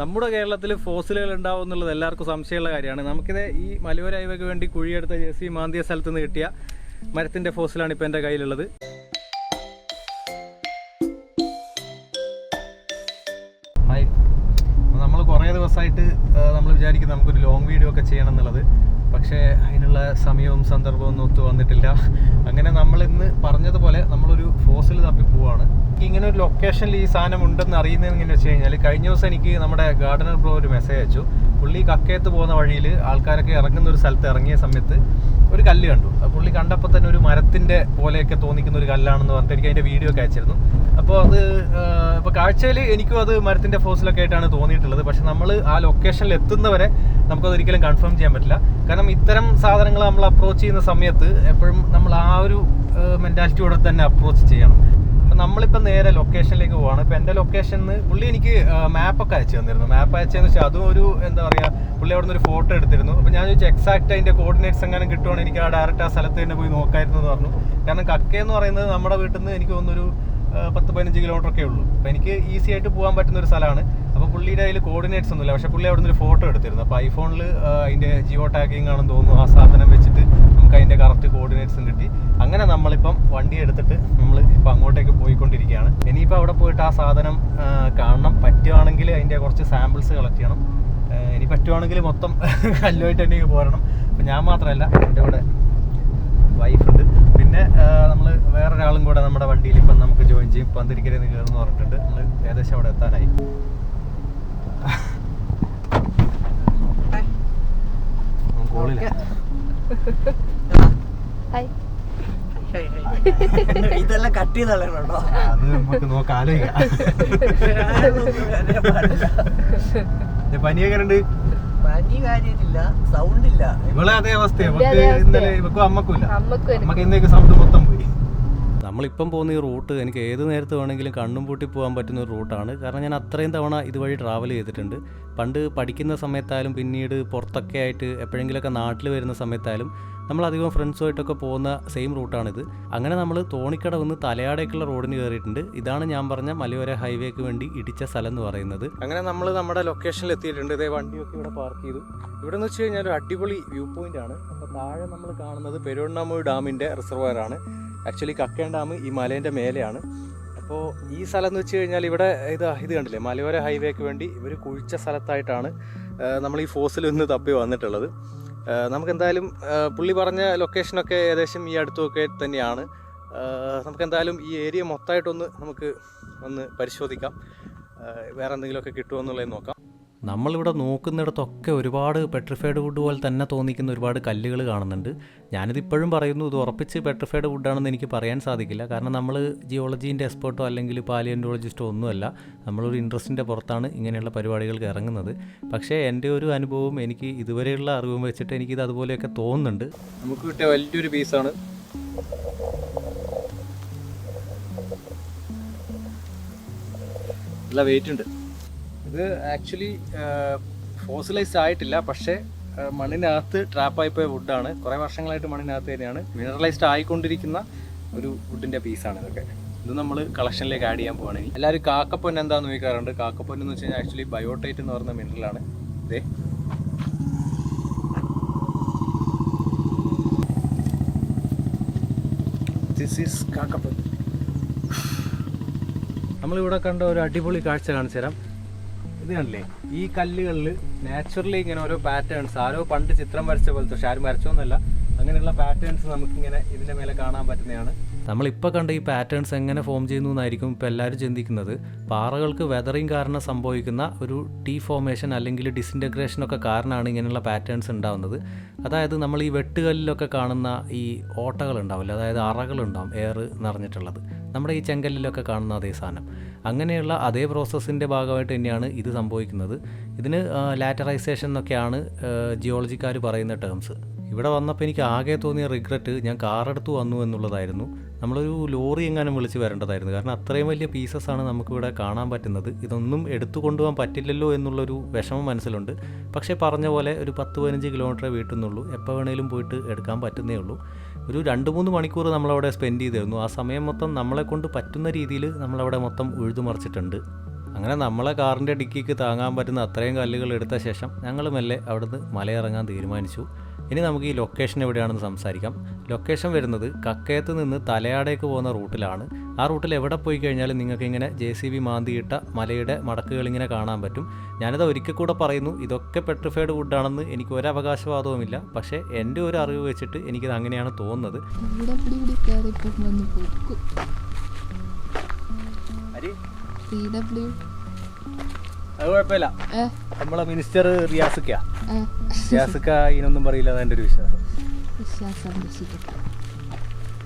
നമ്മുടെ കേരളത്തിൽ ഫോസിലുകൾ ഉണ്ടാവും എന്നുള്ളത് എല്ലാവർക്കും സംശയമുള്ള കാര്യമാണ്. നമുക്കിത് ഈ മലയോര ഹൈവേക്ക് വേണ്ടി കുഴിയെടുത്ത ജെസി മാന്തിയ സ്ഥലത്ത് നിന്ന് കിട്ടിയ മരത്തിൻ്റെ ഫോസിലാണ് ഇപ്പോൾ എൻ്റെ കയ്യിലുള്ളത്. ഹായ്, നമ്മൾ കുറേ ദിവസമായിട്ട് നമ്മൾ വിചാരിക്കും നമുക്കൊരു ലോങ് വീഡിയോ ഒക്കെ ചെയ്യണം എന്നുള്ളത്. പക്ഷേ അതിനുള്ള സമയവും സന്ദർഭവും ഒന്നും ഒത്തു വന്നിട്ടില്ല. അങ്ങനെ നമ്മളിന്ന് പറഞ്ഞതുപോലെ നമ്മളൊരു ഫോസിൽ തപ്പി പോവാണ്. ഇങ്ങനെ ഒരു ലൊക്കേഷനിൽ ഈ സാധനം ഉണ്ടെന്ന് അറിയുന്നത് എങ്ങനെ വെച്ച് കഴിഞ്ഞാൽ, കഴിഞ്ഞ ദിവസം എനിക്ക് നമ്മുടെ ഗാർഡനർ ബ്രോ ഒരു മെസ്സേജ് അയച്ചു. പുള്ളി കക്കയത്ത് പോകുന്ന വഴിയിൽ ആൾക്കാരൊക്കെ ഇറങ്ങുന്ന ഒരു സ്ഥലത്ത് ഇറങ്ങിയ സമയത്ത് ഒരു കല്ല് കണ്ടു. പുള്ളി കണ്ടപ്പോൾ തന്നെ ഒരു മരത്തിൻ്റെ പോലെയൊക്കെ തോന്നിക്കുന്ന ഒരു കല്ലാണെന്ന് പറഞ്ഞിട്ട് എനിക്ക് അതിൻ്റെ വീഡിയോ ഒക്കെ അയച്ചിരുന്നു. അപ്പോൾ അത് ഇപ്പോൾ കാഴ്ചയിൽ എനിക്കും അത് മരത്തിൻ്റെ ഫോസിലൊക്കെ ആയിട്ടാണ് തോന്നിയിട്ടുള്ളത്. പക്ഷെ നമ്മൾ ആ ലൊക്കേഷനിൽ എത്തുന്നവരെ നമുക്കതൊരിക്കലും കൺഫേം ചെയ്യാൻ പറ്റില്ല. കാരണം ഇത്തരം സാധനങ്ങൾ നമ്മൾ അപ്രോച്ച് ചെയ്യുന്ന സമയത്ത് എപ്പോഴും നമ്മൾ ആ ഒരു മെൻറ്റാലിറ്റിയോടെ തന്നെ അപ്രോച്ച് ചെയ്യണം. അപ്പം നമ്മളിപ്പോൾ നേരെ ലൊക്കേഷനിലേക്ക് പോവാണ്. ഇപ്പോൾ എൻ്റെ ലൊക്കേഷനിൽ പുള്ളി എനിക്ക് മാപ്പൊക്കെ അയച്ചു തന്നിരുന്നു. മാപ്പ് അയച്ചതെന്ന് വെച്ചാൽ അതും ഒരു എന്താ പറയുക, പുള്ളി അവിടെ നിന്ന് ഒരു ഫോട്ടോ എടുത്തിരുന്നു. അപ്പോൾ ഞാൻ ചോദിച്ചു എക്സാക്റ്റ് അതിൻ്റെ കോർഡിനേറ്റ്സ് എങ്ങനെ കിട്ടുവാണെങ്കിൽ എനിക്ക് ആ ഡയറക്റ്റ് ആ സ്ഥലത്ത് തന്നെ പോയി നോക്കായിരുന്നു എന്ന് പറഞ്ഞു. കാരണം കക്കയെന്ന് പറയുന്നത് നമ്മുടെ വീട്ടിൽ നിന്ന് എനിക്ക് തോന്നുന്നൊരു 10-15 കിലോമീറ്ററൊക്കെ ഉള്ളൂ. അപ്പോൾ എനിക്ക് ഈസി ആയിട്ട് പോകാൻ പറ്റുന്ന ഒരു സ്ഥലമാണ്. അപ്പോൾ പുള്ളിയുടെ കയ്യിൽ കോർഡിനേറ്റ്സ് ഒന്നുമില്ല. പക്ഷേ പുള്ളി അവിടെ നിന്ന് ഒരു ഫോട്ടോ എടുത്തിരുന്നു. അപ്പോൾ ഐഫോണിൽ അതിൻ്റെ ജിയോ ടാഗിങ് ആണെന്ന് തോന്നുന്നു. ആ സാധനം വെച്ചിട്ട് നമുക്ക് അതിൻ്റെ കറക്റ്റ് കോർഡിനേറ്റ്സും കിട്ടി. അങ്ങനെ നമ്മളിപ്പം വണ്ടി എടുത്തിട്ട് നമ്മൾ ഇപ്പം അങ്ങോട്ടേക്ക് പോയിക്കൊണ്ടിരിക്കുകയാണ്. ഇനിയിപ്പോൾ അവിടെ പോയിട്ട് ആ സാധനം കാണണം. പറ്റുവാണെങ്കിൽ അതിൻ്റെ കുറച്ച് സാമ്പിൾസ് കളക്ട് ചെയ്യണം. ഇനി പറ്റുവാണെങ്കിൽ മൊത്തം കല്ലുമായിട്ട് തന്നെ പോരണം. അപ്പം ഞാൻ മാത്രമല്ല, എൻ്റെ കൂടെ വൈഫുണ്ട്. പിന്നെ നമ്മൾ വേറൊരാളും കൂടെ നമ്മുടെ വണ്ടിയിൽ ഇപ്പം നമുക്ക് ജോയിൻ ചെയ്യും. പന്തിരിക്കരയിൽ നിന്ന് കയറുമെന്ന് പറഞ്ഞിട്ടുണ്ട്. നമ്മൾ ഏകദേശം അവിടെ എത്താനായി. ഇതെല്ലാം കട്ട് ചെയ്തോ, അത് നമുക്ക് നോക്കാം, ആലോചിക്കാം. പനിയൊക്കെ ഉണ്ട്. പനി കാര്യമില്ല, സൗണ്ട് ഇല്ല. ഇവളെ അതേ അവസ്ഥ. ഇന്നലെ ഇവക്കും അമ്മക്കും അമ്മക്ക് ഇന്നേക്ക് സൗണ്ട് മൊത്തം പോയി. നമ്മളിപ്പം പോകുന്ന ഈ റൂട്ട് എനിക്ക് ഏത് നേരത്ത് വേണമെങ്കിലും കണ്ണും പൂട്ടി പോകാൻ പറ്റുന്ന ഒരു റൂട്ടാണ്. കാരണം ഞാൻ അത്രയും തവണ ഇതുവഴി ട്രാവൽ ചെയ്തിട്ടുണ്ട്. പണ്ട് പഠിക്കുന്ന സമയത്തായാലും പിന്നീട് പുറത്തൊക്കെ ആയിട്ട് എപ്പോഴെങ്കിലുമൊക്കെ നാട്ടിൽ വരുന്ന സമയത്തായാലും നമ്മളധികം ഫ്രണ്ട്സുമായിട്ടൊക്കെ പോകുന്ന സെയിം റൂട്ടാണിത്. അങ്ങനെ നമ്മൾ തോണിക്കട വന്ന് തലയാടേക്കുള്ള റോഡിന് കയറിയിട്ടുണ്ട്. ഇതാണ് ഞാൻ പറഞ്ഞ മലയോര ഹൈവേക്ക് വേണ്ടി ഇടിച്ച സ്ഥലം എന്ന് പറയുന്നത്. അങ്ങനെ നമ്മൾ നമ്മുടെ ലൊക്കേഷനിൽ എത്തിയിട്ടുണ്ട്. ഇതേ വണ്ടിയൊക്കെ ഇവിടെ പാർക്ക് ചെയ്തു. ഇവിടെ എന്ന് വെച്ച് കഴിഞ്ഞാൽ ഒരു അടിപൊളി വ്യൂ പോയിന്റ് ആണ്. അപ്പോൾ താഴെ നമ്മൾ കാണുന്നത് പെരുവണ്ണാമൂഴി ഡാമിൻ്റെ റിസർവയറാണ്. ആക്ച്വലി കക്കയം ഡാം ഈ മലേൻ്റെ മേലെയാണ്. അപ്പോൾ ഈ സ്ഥലം എന്ന് വെച്ച് കഴിഞ്ഞാൽ ഇവിടെ ഇത് കണ്ടില്ലേ, മലയോര ഹൈവേക്ക് വേണ്ടി ഇവർ കുഴിച്ച സ്ഥലത്തായിട്ടാണ് നമ്മൾ ഈ ഫോസിൽ നിന്ന് തപ്പി വന്നിട്ടുള്ളത്. നമുക്കെന്തായാലും പുള്ളി പറഞ്ഞ ലൊക്കേഷനൊക്കെ ഏകദേശം ഈ അടുത്തൊക്കെ തന്നെയാണ്. നമുക്കെന്തായാലും ഈ ഏരിയ മൊത്തമായിട്ടൊന്ന് നമുക്ക് ഒന്ന് പരിശോധിക്കാം. വേറെ എന്തെങ്കിലുമൊക്കെ കിട്ടുമോ എന്നുള്ളത് നോക്കാം. നമ്മളിവിടെ നോക്കുന്നിടത്തൊക്കെ ഒരുപാട് പെട്രിഫൈഡ് വുഡ് പോലെ തന്നെ തോന്നിക്കുന്ന ഒരുപാട് കല്ലുകൾ കാണുന്നുണ്ട്. ഞാനിതിപ്പോഴും പറയുന്നു, ഇത് ഉറപ്പിച്ച് പെട്രിഫൈഡ് വുഡാണെന്ന് എനിക്ക് പറയാൻ സാധിക്കില്ല. കാരണം നമ്മൾ ജിയോളജീൻ്റെ എക്സ്പേർട്ടോ അല്ലെങ്കിൽ പാലിയോന്റോളജിസ്റ്റോ ഒന്നുമല്ല. നമ്മളൊരു ഇൻട്രസ്റ്റിൻ്റെ പുറത്താണ് ഇങ്ങനെയുള്ള പരിപാടികൾക്ക് ഇറങ്ങുന്നത്. പക്ഷേ എൻ്റെ ഒരു അനുഭവം, എനിക്ക് ഇതുവരെയുള്ള അറിവും വെച്ചിട്ട് എനിക്കിത് അതുപോലെയൊക്കെ തോന്നുന്നുണ്ട്. നമുക്ക് കിട്ടിയ വലിയൊരു പീസാണ്. നല്ല വെയിറ്റ് ഉണ്ട്. ഇത് ആക്ച്വലി ഫോസിലൈസ്ഡ് ആയിട്ടില്ല, പക്ഷേ മണ്ണിനകത്ത് ട്രാപ്പായി പോയ വുഡാണ്. കുറേ വർഷങ്ങളായിട്ട് മണ്ണിനകത്ത് തന്നെയാണ്. മിനറലൈസ്ഡ് ആയിക്കൊണ്ടിരിക്കുന്ന ഒരു വുഡിൻ്റെ പീസാണ് ഇതൊക്കെ. ഇത് നമ്മൾ കളക്ഷനിലേക്ക് ആഡ് ചെയ്യാൻ പോവുകയാണ്. എല്ലാവരും കാക്കപ്പൊന്ന് എന്താണെന്ന് ചോദിക്കാറുണ്ട്. കാക്കപ്പൊന്ന് എന്ന് വെച്ച് കഴിഞ്ഞാൽ ആക്ച്വലി ബയോടൈറ്റ് എന്ന് പറയുന്ന മിനറലാണ്. ഇതേ ദിസ് ഈസ് കാക്കപ്പൊന്ന്. നമ്മളിവിടെ കണ്ട ഒരു അടിപൊളി കാഴ്ച കാണിച്ചു തരാം. ഇത് കണ്ടില്ലേ, ഈ കല്ലുകളിൽ നാച്ചുറലി ഇങ്ങനെ ഓരോ പാറ്റേൺസ്, ആരോ പണ്ട് ചിത്രം വരച്ച പോലത്തെ, പക്ഷെ ആരും വരച്ചോന്നല്ല, അങ്ങനെയുള്ള പാറ്റേൺസ് നമുക്കിങ്ങനെ ഇതിൻ്റെ മേലെ കാണാൻ പറ്റുന്നതാണ്. നമ്മളിപ്പോൾ കണ്ട ഈ പാറ്റേൺസ് എങ്ങനെ ഫോം ചെയ്യുന്നു എന്നായിരിക്കും ഇപ്പോൾ എല്ലാവരും ചിന്തിക്കുന്നത്. പാറകൾക്ക് വെതറിങ് കാരണം സംഭവിക്കുന്ന ഒരു ടീ ഫോമേഷൻ അല്ലെങ്കിൽ ഡിസിൻറ്റഗ്രേഷനൊക്കെ കാരണമാണ് ഇങ്ങനെയുള്ള പാറ്റേൺസ് ഉണ്ടാകുന്നത്. അതായത് നമ്മൾ ഈ വെട്ടുകല്ലിലൊക്കെ കാണുന്ന ഈ ഓട്ടകൾ ഉണ്ടാവില്ല, അതായത് അറകളുണ്ടാവും എയർ നിറഞ്ഞിട്ടുള്ളത്, നമ്മുടെ ഈ ചെങ്കല്ലിലൊക്കെ കാണുന്ന അതേ സാധനം. അങ്ങനെയുള്ള അതേ പ്രോസസ്സിൻ്റെ ഭാഗമായിട്ട് തന്നെയാണ് ഇത് സംഭവിക്കുന്നത്. ഇതിന് ലാറ്ററൈസേഷൻ എന്നൊക്കെയാണ് ജിയോളജിക്കാർ പറയുന്ന ടേംസ്. ഇവിടെ വന്നപ്പോൾ എനിക്ക് ആകെ തോന്നിയ റിഗ്രറ്റ്, ഞാൻ കാറെടുത്ത് വന്നു എന്നുള്ളതായിരുന്നു. നമ്മളൊരു ലോറി എങ്ങാനും വിളിച്ച് വരേണ്ടതായിരുന്നു. കാരണം അത്രയും വലിയ പീസസാണ് നമുക്കിവിടെ കാണാൻ പറ്റുന്നത്. ഇതൊന്നും എടുത്തു കൊണ്ടുപോകാൻ പറ്റില്ലല്ലോ എന്നുള്ളൊരു വിഷമം മനസ്സിലുണ്ട്. പക്ഷേ പറഞ്ഞ പോലെ ഒരു 10-15 കിലോമീറ്ററേ വീട്ടിൽ നിന്നുള്ളൂ. എപ്പോൾ വേണേലും പോയിട്ട് എടുക്കാൻ പറ്റുന്നേ ഉള്ളൂ. ഒരു 2-3 മണിക്കൂർ നമ്മളവിടെ സ്പെൻഡ് ചെയ്തിരുന്നു. ആ സമയം മൊത്തം നമ്മളെ കൊണ്ട് പറ്റുന്ന രീതിയിൽ നമ്മളവിടെ മൊത്തം ഉഴുതുമറിച്ചിട്ടുണ്ട്. അങ്ങനെ നമ്മളെ കാറിൻ്റെ ഡിക്കിക്ക് താങ്ങാൻ പറ്റുന്ന അത്രയും കല്ലുകൾ എടുത്ത ശേഷം ഞങ്ങൾ മെല്ലെ അവിടുന്ന് മലയിറങ്ങാൻ തീരുമാനിച്ചു. ഇനി നമുക്ക് ഈ ലൊക്കേഷൻ എവിടെയാണെന്ന് സംസാരിക്കാം. ലൊക്കേഷൻ വരുന്നത് കക്കയത്ത് നിന്ന് തലയാടേക്ക് പോകുന്ന റൂട്ടിലാണ്. ആ റൂട്ടിൽ എവിടെ പോയി കഴിഞ്ഞാലും നിങ്ങൾക്ക് ഇങ്ങനെ JCB മാന്തിയിട്ട മലയുടെ മടക്കുകൾ ഇങ്ങനെ കാണാൻ പറ്റും. ഞാനിത് ഒരിക്കൽ കൂടെ പറയുന്നു, ഇതൊക്കെ പെട്രിഫൈഡ് വുഡാണെന്ന് എനിക്ക് ഒരു അവകാശവാദവുമില്ല. പക്ഷേ എൻ്റെ ഒരു അറിവ് വെച്ചിട്ട് എനിക്കിത് അങ്ങനെയാണ് തോന്നുന്നത്. അത് കുഴപ്പമില്ല. നമ്മളെ മിനിസ്റ്റർ റിയാസിക്ക ഇതിനൊന്നും പറയില്ല, അതെൻ്റെ ഒരു വിശ്വാസം.